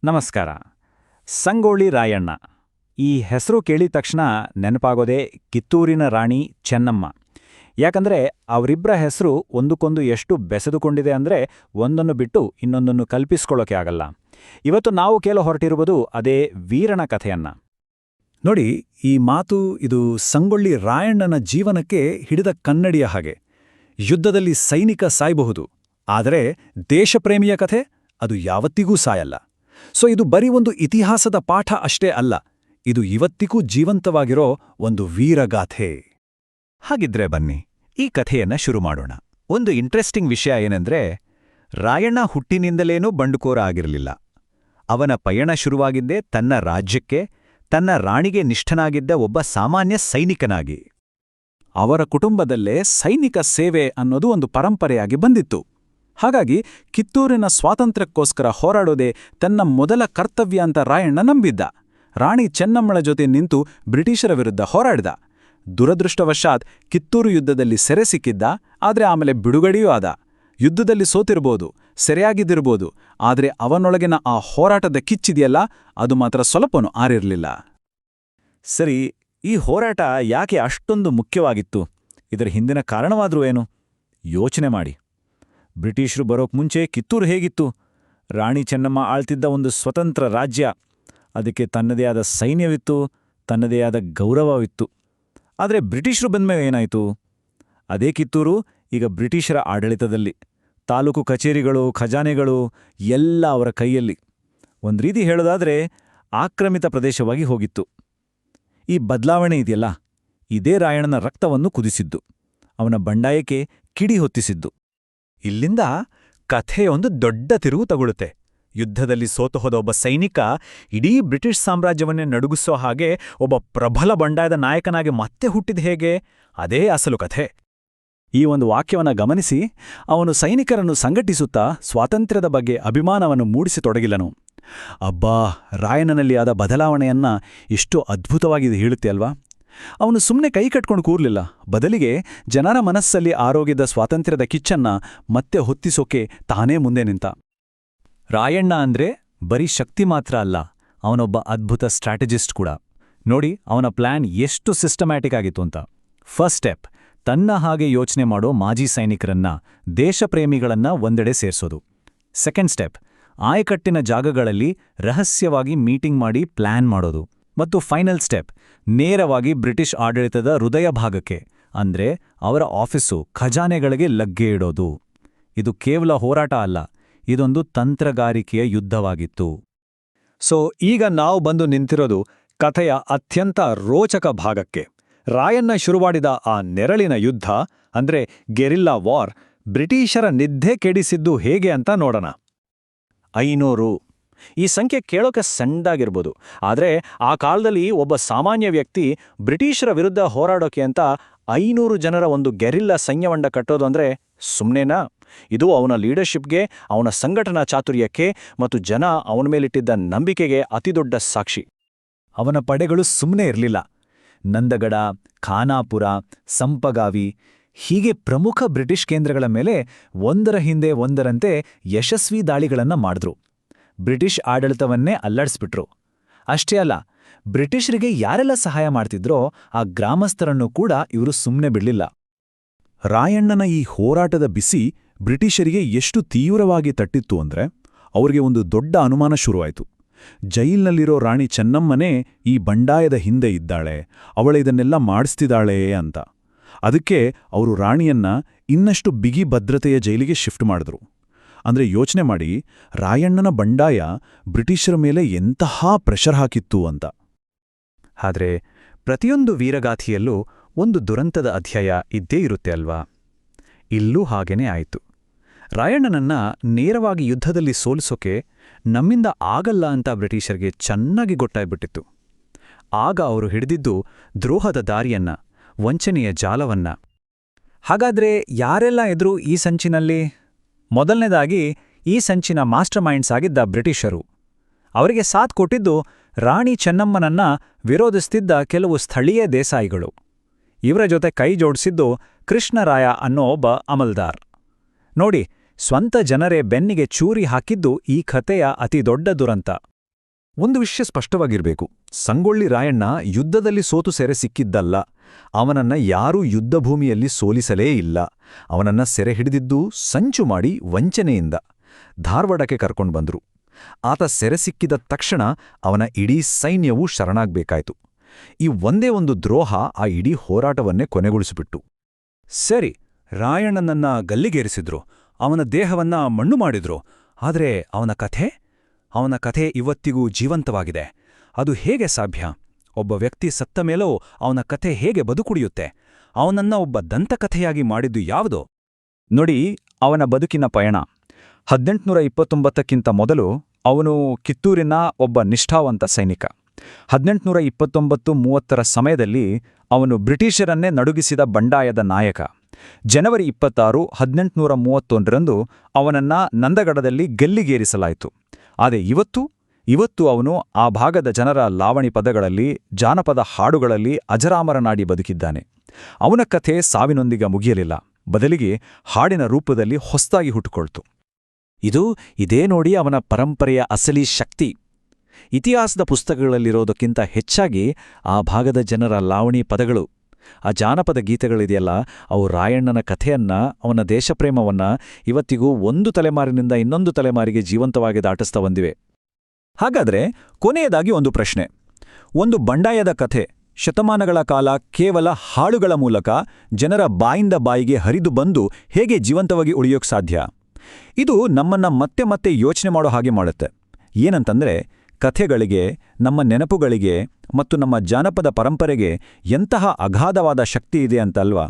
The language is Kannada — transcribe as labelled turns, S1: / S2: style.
S1: ನಮಸ್ಕಾರ. ಸಂಗೊಳ್ಳಿ ರಾಯಣ್ಣ ಈ ಹೆಸರು ಕೇಳಿದ ತಕ್ಷಣ ನೆನಪಾಗೋದೇ ಕಿತ್ತೂರಿನ ರಾಣಿ ಚೆನ್ನಮ್ಮ. ಯಾಕಂದ್ರೆ ಅವರಿಬ್ಬರ ಹೆಸರು ಒಂದಕ್ಕೊಂದು ಎಷ್ಟು ಬೆಸೆದುಕೊಂಡಿದೆ ಅಂದ್ರೆ ಒಂದನ್ನು ಬಿಟ್ಟು ಇನ್ನೊಂದನ್ನು ಕಲ್ಪಿಸ್ಕೊಳ್ಳೋಕೆ ಆಗಲ್ಲ. ಇವತ್ತು ನಾವು ಕೇಳ ಹೊರಟಿರುವುದು ಅದೇ ವೀರನ ಕಥೆಯನ್ನ.
S2: ನೋಡಿ, ಈ ಮಾತು ಇದು ಸಂಗೊಳ್ಳಿ ರಾಯಣ್ಣನ ಜೀವನಕ್ಕೆ ಹಿಡಿದ ಕನ್ನಡಿಯ ಹಾಗೆ. ಯುದ್ಧದಲ್ಲಿ ಸೈನಿಕ ಸಾಯಬಹುದು, ಆದರೆ ದೇಶಪ್ರೇಮಿಯ ಕಥೆ ಅದು ಯಾವತ್ತಿಗೂ ಸಾಯಲ್ಲ. ಸೊ ಇದು ಬರೀ ಒಂದು ಇತಿಹಾಸದ ಪಾಠ ಅಷ್ಟೇ ಅಲ್ಲ, ಇದು ಇವತ್ತಿಗೂ ಜೀವಂತವಾಗಿರೋ ಒಂದು ವೀರಗಾಥೆ.
S1: ಹಾಗಿದ್ರೆ ಬನ್ನಿ ಈ ಕಥೆಯನ್ನ ಶುರು ಮಾಡೋಣ. ಒಂದು ಇಂಟ್ರೆಸ್ಟಿಂಗ್ ವಿಷಯ ಏನಂದ್ರೆ, ರಾಯಣ್ಣ ಹುಟ್ಟಿನಿಂದಲೇನೂ ಬಂಡುಕೋರ ಆಗಿರಲಿಲ್ಲ. ಅವನ ಪಯಣ ಶುರುವಾಗಿದ್ದೇ ತನ್ನ ರಾಜ್ಯಕ್ಕೆ, ತನ್ನ ರಾಣಿಗೆ ನಿಷ್ಠನಾಗಿದ್ದ ಒಬ್ಬ ಸಾಮಾನ್ಯ ಸೈನಿಕನಾಗಿ.
S2: ಅವರ ಕುಟುಂಬದಲ್ಲೇ ಸೈನಿಕ ಸೇವೆ ಅನ್ನೋದು ಒಂದು ಪರಂಪರೆಯಾಗಿ ಬಂದಿತ್ತು. ಹಾಗಾಗಿ ಕಿತ್ತೂರಿನ ಸ್ವಾತಂತ್ರ್ಯಕ್ಕೋಸ್ಕರ ಹೋರಾಡೋದೇ ತನ್ನ ಮೊದಲ ಕರ್ತವ್ಯ ಅಂತ ರಾಯಣ್ಣ ನಂಬಿದ್ದ. ರಾಣಿ ಚೆನ್ನಮ್ಮಳ ಜೊತೆ ನಿಂತು ಬ್ರಿಟಿಷರ ವಿರುದ್ಧ ಹೋರಾಡಿದ. ದುರದೃಷ್ಟವಶಾತ್ ಕಿತ್ತೂರು ಯುದ್ಧದಲ್ಲಿ ಸೆರೆ ಸಿಕ್ಕಿದ್ದ, ಆದ್ರೆ ಆಮೇಲೆ ಬಿಡುಗಡೆಯೂ ಆದ. ಯುದ್ಧದಲ್ಲಿ ಸೋತಿರ್ಬೋದು, ಸೆರೆಯಾಗಿದ್ದಿರ್ಬೋದು, ಆದ್ರೆ ಅವನೊಳಗಿನ ಆ ಹೋರಾಟದ ಕಿಚ್ಚಿದೆಯಲ್ಲ, ಅದು ಮಾತ್ರ ಸ್ವಲ್ಪನೂ ಆರಿರ್ಲಿಲ್ಲ.
S1: ಸರಿ, ಈ ಹೋರಾಟ ಯಾಕೆ ಅಷ್ಟೊಂದು ಮುಖ್ಯವಾಗಿತ್ತು? ಇದರ ಹಿಂದಿನ ಕಾರಣವಾದ್ರೂ ಏನು? ಯೋಚನೆ ಮಾಡಿ. ಬ್ರಿಟಿಷರು ಬರೋಕ್ ಮುಂಚೆ ಕಿತ್ತೂರು ಹೇಗಿತ್ತು? ರಾಣಿ ಚೆನ್ನಮ್ಮ ಆಳ್ತಿದ್ದ ಒಂದು ಸ್ವತಂತ್ರ ರಾಜ್ಯ. ಅದಕ್ಕೆ ತನ್ನದೇ ಆದ ಸೈನ್ಯವಿತ್ತು, ತನ್ನದೇ ಆದ ಗೌರವವಿತ್ತು. ಆದರೆ ಬ್ರಿಟಿಷರು ಬಂದ್ಮೇಲೆ ಏನಾಯಿತು? ಅದೇ ಕಿತ್ತೂರು ಈಗ ಬ್ರಿಟಿಷರ ಆಡಳಿತದಲ್ಲಿ. ತಾಲೂಕು ಕಚೇರಿಗಳು, ಖಜಾನೆಗಳು ಎಲ್ಲ ಅವರ ಕೈಯಲ್ಲಿ. ಒಂದು ರೀತಿ ಹೇಳೋದಾದ್ರೆ ಆಕ್ರಮಿತ ಪ್ರದೇಶವಾಗಿ ಹೋಗಿತ್ತು. ಈ ಬದಲಾವಣೆ ಇದೆಯಲ್ಲ, ಇದೇ ರಾಯಣ್ಣನ ರಕ್ತವನ್ನು ಕುದಿಸಿದ್ದು, ಅವನ ಬಂಡಾಯಕ್ಕೆ ಕಿಡಿ ಹೊತ್ತಿಸಿದ್ದು. ಇಲ್ಲಿಂದ ಕಥೆಯೊಂದು ದೊಡ್ಡ ತಿರುವು ತಗೊಳುತ್ತೆ. ಯುದ್ಧದಲ್ಲಿ ಸೋತುಹೋದ ಒಬ್ಬ ಸೈನಿಕ ಇಡೀ ಬ್ರಿಟಿಷ್ ಸಾಮ್ರಾಜ್ಯವನ್ನೇ ನಡುಗಿಸೋ ಹಾಗೆ ಒಬ್ಬ ಪ್ರಬಲ ಬಂಡಾಯದ ನಾಯಕನಾಗಿ ಮತ್ತೆ ಹುಟ್ಟಿದ ಹೇಗೆ? ಅದೇ ಅಸಲು ಕಥೆ.
S2: ಈ ಒಂದು ವಾಕ್ಯವನ್ನ ಗಮನಿಸಿ. ಅವನು ಸೈನಿಕರನ್ನು ಸಂಘಟಿಸುತ್ತಾ ಸ್ವಾತಂತ್ರ್ಯದ ಬಗ್ಗೆ ಅಭಿಮಾನವನ್ನು ಮೂಡಿಸತೊಡಗಿಲ್ಲನು. ಅಬ್ಬಾ, ರಾಯಣ್ಣನಲ್ಲಿ ಆದ ಬದಲಾವಣೆಯನ್ನ ಎಷ್ಟು ಅದ್ಭುತವಾಗಿ ಹೇಳುತ್ತೆ ಅಲ್ವಾ? ಅವನು ಸುಮ್ಮನೆ ಕೈ ಕಟ್ಕೊಂಡು ಕೂರ್ಲಿಲ್ಲ. ಬದಲಿಗೆ ಜನರ ಮನಸ್ಸಲ್ಲಿ ಆರೋಗ್ಯದ ಸ್ವಾತಂತ್ರ್ಯದ ಕಿಚ್ಚನ್ನ ಮತ್ತೆ ಹೊತ್ತಿಸೋಕೆ ತಾನೇ ಮುಂದೆ ನಿಂತ.
S1: ರಾಯಣ್ಣ ಅಂದ್ರೆ ಬರೀ ಶಕ್ತಿ ಮಾತ್ರ ಅಲ್ಲ, ಅವನೊಬ್ಬ ಅದ್ಭುತ ಸ್ಟ್ರಾಟಜಿಸ್ಟ್ ಕೂಡ. ನೋಡಿ ಅವನ ಪ್ಲಾನ್ ಎಷ್ಟು ಸಿಸ್ಟಮ್ಯಾಟಿಕ್ ಆಗಿತ್ತು ಅಂತ. ಫಸ್ಟ್ ಸ್ಟೆಪ್, ತನ್ನ ಹಾಗೆ ಯೋಚನೆ ಮಾಡೋ ಮಾಜಿ ಸೈನಿಕರನ್ನ, ದೇಶಪ್ರೇಮಿಗಳನ್ನ ಒಂದೆಡೆ ಸೇರ್ಸೋದು. ಸೆಕೆಂಡ್ ಸ್ಟೆಪ್, ಆಯಕಟ್ಟಿನ ಜಾಗಗಳಲ್ಲಿ ರಹಸ್ಯವಾಗಿ ಮೀಟಿಂಗ್ ಮಾಡಿ ಪ್ಲಾನ್ ಮಾಡೋದು. ಮತ್ತು ಫೈನಲ್ ಸ್ಟೆಪ್, ನೇರವಾಗಿ ಬ್ರಿಟಿಷ್ ಆಡಳಿತದ ಹೃದಯ ಭಾಗಕ್ಕೆ, ಅಂದ್ರೆ ಅವರ ಆಫೀಸು, ಖಜಾನೆಗಳಿಗೆ ಲಗ್ಗೆ ಇಡೋದು. ಇದು ಕೇವಲ ಹೋರಾಟ ಅಲ್ಲ, ಇದೊಂದು ತಂತ್ರಗಾರಿಕೆಯ ಯುದ್ಧವಾಗಿತ್ತು.
S2: ಸೊ ಈಗ ನಾವು ಬಂದು ನಿಂತಿರೋದು ಕಥೆಯ ಅತ್ಯಂತ ರೋಚಕ ಭಾಗಕ್ಕೆ. ರಾಯಣ್ಣ ಶುರುವಾಡಿದ ಆ ನೆರಳಿನ ಯುದ್ಧ, ಅಂದ್ರೆ ಗೆರಿಲ್ಲಾ ವಾರ್, ಬ್ರಿಟಿಷರ ನಿದ್ದೆ ಕೆಡಿಸಿದ್ದು ಹೇಗೆ ಅಂತ ನೋಡೋಣ.
S1: 500 ಈ ಸಂಖ್ಯೆ ಕೇಳೋಕೆ ಸಣ್ಣದಾಗಿರ್ಬೋದು, ಆದರೆ ಆ ಕಾಲದಲ್ಲಿ ಒಬ್ಬ ಸಾಮಾನ್ಯ ವ್ಯಕ್ತಿ ಬ್ರಿಟಿಷರ ವಿರುದ್ಧ ಹೋರಾಡೋಕೆ ಅಂತ 500 ಜನರ ಒಂದು ಗೆರಿಲ್ಲಾ ಸೈನ್ಯವನ್ನ ಕಟ್ಟೋದು ಅಂದ್ರೆ ಸುಮ್ಮನೆನಾ? ಇದು ಅವನ ಲೀಡರ್ಶಿಪ್ಗೆ, ಅವನ ಸಂಘಟನಾ ಚಾತುರ್ಯಕ್ಕೆ ಮತ್ತು ಜನ ಅವನ ಮೇಲಿಟ್ಟಿದ್ದ ನಂಬಿಕೆಗೆ ಅತಿದೊಡ್ಡ ಸಾಕ್ಷಿ.
S2: ಅವನ ಪಡೆಗಳು ಸುಮ್ಮನೆ ಇರಲಿಲ್ಲ. ನಂದಗಡ, ಖಾನಾಪುರ, ಸಂಪಗಾವಿ ಹೀಗೆ ಪ್ರಮುಖ ಬ್ರಿಟಿಷ್ ಕೇಂದ್ರಗಳ ಮೇಲೆ ಒಂದರ ಹಿಂದೆ ಒಂದರಂತೆ ಯಶಸ್ವಿ ದಾಳಿಗಳನ್ನ ಮಾಡಿದ್ರು. ಬ್ರಿಟಿಷ್ ಆಡಳಿತವನ್ನೇ ಅಲ್ಲಾಡಿಸ್ಬಿಟ್ರು. ಅಷ್ಟೇ ಅಲ್ಲ, ಬ್ರಿಟಿಷರಿಗೆ ಯಾರೆಲ್ಲ ಸಹಾಯ ಮಾಡ್ತಿದ್ರೋ ಆ ಗ್ರಾಮಸ್ಥರನ್ನು ಕೂಡ ಇವರು ಸುಮ್ಮನೆ ಬಿಡಲಿಲ್ಲ. ರಾಯಣ್ಣನ ಈ ಹೋರಾಟದ ಬಿಸಿ ಬ್ರಿಟಿಷರಿಗೆ ಎಷ್ಟು ತೀವ್ರವಾಗಿ ತಟ್ಟಿತ್ತು ಅಂದ್ರೆ, ಅವ್ರಿಗೆ ಒಂದು ದೊಡ್ಡ ಅನುಮಾನ ಶುರುವಾಯಿತು. ಜೈಲ್ನಲ್ಲಿರೋ ರಾಣಿ ಚೆನ್ನಮ್ಮನೇ ಈ ಬಂಡಾಯದ ಹಿಂದೆ ಇದ್ದಾಳೆ, ಅವಳಿದನ್ನೆಲ್ಲ ಮಾಡಿಸ್ತಿದ್ದಾಳೆ ಅಂತ. ಅದಕ್ಕೆ ಅವರು ರಾಣಿಯನ್ನ ಇನ್ನಷ್ಟು ಬಿಗಿ ಭದ್ರತೆಯ ಜೈಲಿಗೆ ಶಿಫ್ಟ್ ಮಾಡಿದ್ರು. ಅಂದ್ರೆ ಯೋಚನೆ ಮಾಡಿ, ರಾಯಣ್ಣನ ಬಂಡಾಯ ಬ್ರಿಟಿಷರ ಮೇಲೆ ಎಂತಹ ಪ್ರೆಷರ್ ಹಾಕಿತ್ತು ಅಂತ.
S1: ಆದ್ರೆ ಪ್ರತಿಯೊಂದು ವೀರಗಾಥೆಯಲ್ಲೂ ಒಂದು ದುರಂತದ ಅಧ್ಯಾಯ ಇದ್ದೇ ಇರುತ್ತೆ ಅಲ್ವಾ? ಇಲ್ಲೂ ಹಾಗೇನೇ ಆಯಿತು. ರಾಯಣ್ಣನನ್ನ ನೇರವಾಗಿ ಯುದ್ಧದಲ್ಲಿ ಸೋಲಿಸೋಕೆ ನಮ್ಮಿಂದ ಆಗಲ್ಲ ಅಂತ ಬ್ರಿಟಿಷರಿಗೆ ಚೆನ್ನಾಗಿ ಗೊತ್ತಾಗ್ಬಿಟ್ಟಿತ್ತು. ಆಗ ಅವರು ಹಿಡಿದಿದ್ದು ದ್ರೋಹದ ದಾರಿಯನ್ನ, ವಂಚನೆಯ ಜಾಲವನ್ನ.
S2: ಹಾಗಾದ್ರೆ ಯಾರೆಲ್ಲ ಎದುರು ಈ ಸಂಚಿನಲ್ಲಿ? ಮೊದಲನೇದಾಗಿ ಈ ಸಂಚಿನ ಮಾಸ್ಟರ್ ಮೈಂಡ್ಸ್ ಆಗಿದ್ದ ಬ್ರಿಟಿಷರು. ಅವರಿಗೆ ಸಾಥ್ ಕೊಟ್ಟಿದ್ದು ರಾಣಿ ಚೆನ್ನಮ್ಮನನ್ನ ವಿರೋಧಿಸ್ತಿದ್ದ ಕೆಲವು ಸ್ಥಳೀಯ ದೇಸಾಯಿಗಳು. ಇವರ ಜೊತೆ ಕೈ ಜೋಡಿಸಿದ್ದು ಕೃಷ್ಣರಾಯ ಅನ್ನೋ ಒಬ್ಬ ಅಮಲ್ದಾರ್. ನೋಡಿ, ಸ್ವಂತ ಜನರೇ ಬೆನ್ನಿಗೆ ಚೂರಿ ಹಾಕಿದ್ದು ಈ ಕಥೆಯ ಅತಿ ದೊಡ್ಡ ದುರಂತ. ಒಂದು ವಿಷಯ ಸ್ಪಷ್ಟವಾಗಿರ್ಬೇಕು. ಸಂಗೊಳ್ಳಿ ರಾಯಣ್ಣ ಯುದ್ಧದಲ್ಲಿ ಸೋತು ಸೆರೆ ಸಿಕ್ಕಿದ್ದಲ್ಲ. ಅವನನ್ನ ಯಾರೂ ಯುದ್ಧಭೂಮಿಯಲ್ಲಿ ಸೋಲಿಸಲೇ ಇಲ್ಲ. ಅವನನ್ನ ಸೆರೆ ಹಿಡಿದಿದ್ದು ಸಂಚು ಮಾಡಿ ವಂಚನೆಯಿಂದ ಧಾರವಾಡಕ್ಕೆ ಕರ್ಕೊಂಡು ಬಂದ್ರು. ಆತ ಸೆರೆ ಸಿಕ್ಕಿದ ತಕ್ಷಣ ಅವನ ಇಡೀ ಸೈನ್ಯವೂ ಶರಣಾಗ್ಬೇಕಾಯ್ತು. ಈ ಒಂದೇ ಒಂದು ದ್ರೋಹ ಆ ಇಡೀ ಹೋರಾಟವನ್ನೇ ಕೊನೆಗೊಳಿಸಿಬಿಟ್ಟು.
S3: ಸರಿ, ರಾಯಣ್ಣನನ್ನ ಗಲ್ಲಿಗೇರಿಸಿದ್ರು, ಅವನ ದೇಹವನ್ನ ಮಣ್ಣು ಮಾಡಿದ್ರು. ಆದರೆ ಅವನ ಕಥೆ ಇವತ್ತಿಗೂ ಜೀವಂತವಾಗಿದೆ. ಅದು ಹೇಗೆ ಸಾಧ್ಯ? ಒಬ್ಬ ವ್ಯಕ್ತಿ ಸತ್ತ ಮೇಲೂ ಅವನ ಕಥೆ ಹೇಗೆ ಬದುಕುಳಿಯುತ್ತೆ? ಅವನನ್ನ ಒಬ್ಬ ದಂತಕಥೆಯಾಗಿ ಮಾಡಿದ್ದು ಯಾವುದೋ?
S2: ನೋಡಿ, ಅವನ ಬದುಕಿನ ಪಯಣ 1829ಕ್ಕಿಂತ ಮೊದಲು ಅವನು ಕಿತ್ತೂರಿನ ಒಬ್ಬ ನಿಷ್ಠಾವಂತ ಸೈನಿಕ. 1829-30ರ ಸಮಯದಲ್ಲಿ ಅವನು ಬ್ರಿಟಿಷರನ್ನೇ ನಡುಗಿಸಿದ ಬಂಡಾಯದ ನಾಯಕ. ಜನವರಿ 26, 1831ರಂದು ಅವನನ್ನ ನಂದಗಡದಲ್ಲಿ ಗಲ್ಲಿಗೇರಿಸಲಾಯಿತು. ಆದರೆ ಇವತ್ತು ಅವನು ಆ ಭಾಗದ ಜನರ ಲಾವಣಿ ಪದಗಳಲ್ಲಿ, ಜಾನಪದ ಹಾಡುಗಳಲ್ಲಿ ಅಜರಾಮರನಾಡಿ ಬದುಕಿದ್ದಾನೆ. ಅವನ ಕಥೆ ಸಾವಿನೊಂದಿಗೆ ಮುಗಿಯಲಿಲ್ಲ, ಬದಲಿಗೆ ಹಾಡಿನ ರೂಪದಲ್ಲಿ ಹೊಸದಾಗಿ ಹುಟ್ಟುಕೊಳ್ತು.
S1: ಇದೇ ನೋಡಿ ಅವನ ಪರಂಪರೆಯ ಅಸಲಿ ಶಕ್ತಿ. ಇತಿಹಾಸದ ಪುಸ್ತಕಗಳಲ್ಲಿರೋದಕ್ಕಿಂತ ಹೆಚ್ಚಾಗಿ ಆ ಭಾಗದ ಜನರ ಲಾವಣಿ ಪದಗಳು, ಆ ಜಾನಪದ ಗೀತೆಗಳಿದೆಯಲ್ಲ, ಅವು ರಾಯಣ್ಣನ ಕಥೆಯನ್ನ, ಅವನ ದೇಶಪ್ರೇಮವನ್ನ ಇವತ್ತಿಗೂ ಒಂದು ತಲೆಮಾರಿನಿಂದ ಇನ್ನೊಂದು ತಲೆಮಾರಿಗೆ ಜೀವಂತವಾಗಿ ದಾಟಿಸ್ತಾ ಬಂದಿವೆ.
S3: ಹಾಗಾದ್ರೆ ಕೊನೆಯದಾಗಿ ಒಂದು ಪ್ರಶ್ನೆ. ಒಂದು ಬಂಡಾಯದ ಕಥೆ ಶತಮಾನಗಳ ಕಾಲ ಕೇವಲ ಹಾಳುಗಳ ಮೂಲಕ ಜನರ ಬಾಯಿಂದ ಬಾಯಿಗೆ ಹರಿದು ಬಂದು ಹೇಗೆ ಜೀವಂತವಾಗಿ ಉಳಿಯೋಕ್ ಸಾಧ್ಯ? ಇದು ನಮ್ಮನ್ನ ಮತ್ತೆ ಮತ್ತೆ ಯೋಚನೆ ಮಾಡೋ ಹಾಗೆ ಮಾಡುತ್ತೆ. ಏನಂತಂದ್ರೆ, ಕಥೆಗಳಿಗೆ, ನಮ್ಮ ನೆನಪುಗಳಿಗೆ ಮತ್ತು ನಮ್ಮ ಜಾನಪದ ಪರಂಪರೆಗೆ ಎಂತಹ ಅಗಾಧವಾದ ಶಕ್ತಿ ಇದೆ ಅಂತಲ್ವಾ?